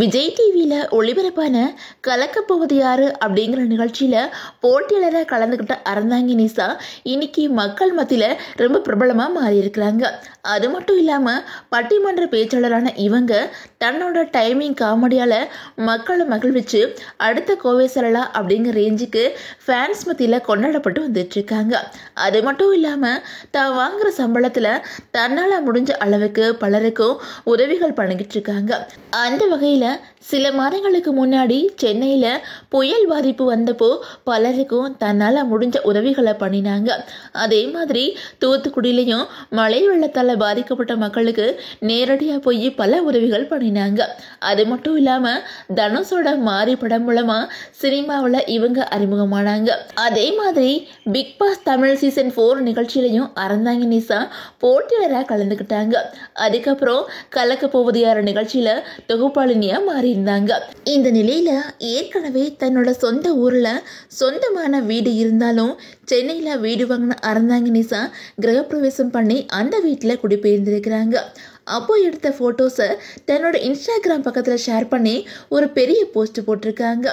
விஜய் டிவியில் ஒளிபரப்பான கலக்கப்போவது யாரு அப்படிங்கிற நிகழ்ச்சியில் போட்டியாளராக கலந்துக்கிட்ட அறந்தாங்கி நிஷா இன்னைக்கு மக்கள் மத்தியில் ரொம்ப பிரபலமாக மாறி இருக்கிறாங்க. அது மட்டும் இல்லாமல் பட்டிமன்ற பேச்சாளரான இவங்க தன்னோட டைமிங் காமெடியால் மக்களை மகிழ்விச்சு அடுத்த கோவை சரளா அப்படிங்கிற ரேஞ்சுக்கு ஃபேன்ஸ் மத்தியில் கொண்டாடப்பட்டு வந்துட்டு இருக்காங்க. அது மட்டும் இல்லாமல் தான் வாங்குற சம்பளத்தில் தன்னால் முடிஞ்ச அளவுக்கு பலருக்கும் உதவிகள் பண்ணிக்கிட்டு இருக்காங்க. அந்த வகையில் சில மாதங்களுக்கு முன்னாடி சென்னையில் புயல் பாதிப்பு வந்தப்போ பலருக்கும் தன்னால் முடிஞ்ச உதவிகளை பண்ணினாங்க. அதே மாதிரி தூத்துக்குடியிலையும் மழை வெள்ளத்தால் பாதிக்கப்பட்ட மக்களுக்கு நேரடியாக போய் பல உதவிகள் பண்ணினாங்க. அது மட்டும் இல்லாமல் தனுஷோட மாரி படம் மூலமாக சினிமாவில் இவங்க அறிமுகமானாங்க. அதே மாதிரி பிக் பாஸ் தமிழ் சீசன் 4 நிகழ்ச்சியிலையும் அறந்தாங்கி நிஷா போட்டியாளராக கலந்துக்கிட்டாங்க. அதுக்கப்புறம் கலக்க போவது யார் நிகழ்ச்சியில் தொகுப்பாளினியா மாறியிருந்தாங்க. இந்த நிலையில ஏற்கனவே தன்னோட சொந்த ஊர்ல சொந்தமான வீடு இருந்தாலும் சென்னையில் வீடு வாங்கின அறந்தாங்கி நிஷா கிரகப்பிரவேசம் பண்ணி அந்த வீட்டில் குடிபெயர்ந்திருக்கிறாங்க. அப்போ எடுத்த ஃபோட்டோஸை தன்னோட இன்ஸ்டாகிராம் பக்கத்தில் ஷேர் பண்ணி ஒரு பெரிய போஸ்ட் போட்டிருக்காங்க.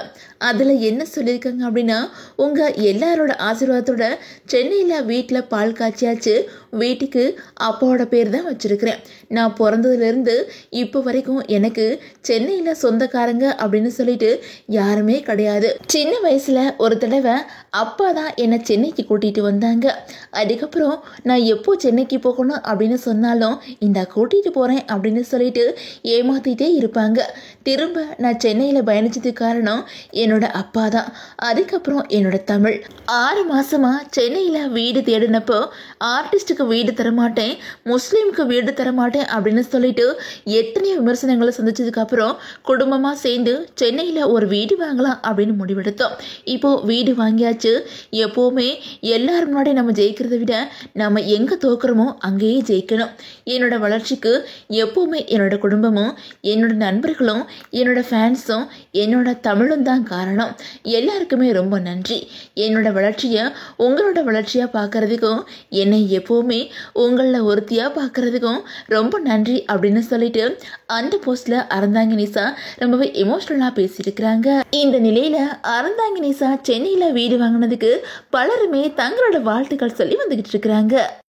அதில் என்ன சொல்லியிருக்காங்க அப்படின்னா, உங்கள் எல்லாரோட ஆசீர்வாதத்தோட சென்னையில் வீட்டில் பால் காய்ச்சியாச்சு. வீட்டுக்கு அப்பாவோட பேர் தான் வச்சுருக்கிறேன். நான் பிறந்ததுலேருந்து இப்போ வரைக்கும் எனக்கு சென்னையில் சொந்தக்காரங்க அப்படின்னு சொல்லிட்டு யாருமே கிடையாது. சின்ன வயசில் ஒரு தடவை அப்பா தான் என்னை சென்னைக்கு கூட்டிகிட்டு வந்தாங்க. அதுக்கப்புறம் நான் எப்போ சென்னைக்கு போகணும் அப்படின்னு சொன்னாலும் இந்த கூட்டிகிட்டு போகிறேன் அப்படின்னு சொல்லிட்டு ஏமாத்திட்டே இருப்பாங்க. திரும்ப நான் சென்னையில் பயணிச்சதுக்கு காரணம் என்னோட அப்பா தான். அதுக்கப்புறம் என்னோட தமிழ் 6 மாசமாக சென்னையில் வீடு தேடினப்போ ஆர்டிஸ்ட்டுக்கு வீடு தரமாட்டேன், முஸ்லீமுக்கு வீடு தரமாட்டேன் அப்படின்னு சொல்லிட்டு எத்தனையோ விமர்சனங்களை சந்திச்சதுக்கு அப்புறம் குடும்பமாக சேர்ந்து சென்னையில் ஒரு வீடு வாங்கலாம் அப்படின்னு முடிவெடுத்தோம். இப்போது வீடு வாங்கியாச்சு. எப்போவுமே எல்லாரும் முன்னாடி நம்ம ஜெயிக்கிறத விட நம்ம எங்கே தோக்குறோமோ அங்கேயே ஜெயிக்கணும். என்னோட வளர்ச்சிக்கு எப்போவுமே என்னோட குடும்பமும் என்னோட நண்பர்களும் என்னோட ஃபேன்ஸும் என்னோட தமிழும் தான் காரணம். எல்லாருக்குமே ரொம்ப நன்றி. என்னோட வளர்ச்சியை உங்களோட வளர்ச்சியாக பார்க்குறதுக்கும் என்னை எப்போவுமே உங்களில் ஒருத்தியாக பார்க்குறதுக்கும் ரொம்ப நன்றி அப்படின்னு சொல்லிட்டு அந்த போஸ்டில் அறந்தாங்கி நிஷா ரொம்பவே எமோஷ்னலாக பேசியிருக்கிறாங்க. இந்த நிலையில் அறந்தாங்கி நிஷா சென்னையில் வீடு வாங்கினதுக்கு பலருமே தங்களோட வாழ்த்துக்கள் சொல்லி வந்துக்கிட்டு இருக்கிறாங்க.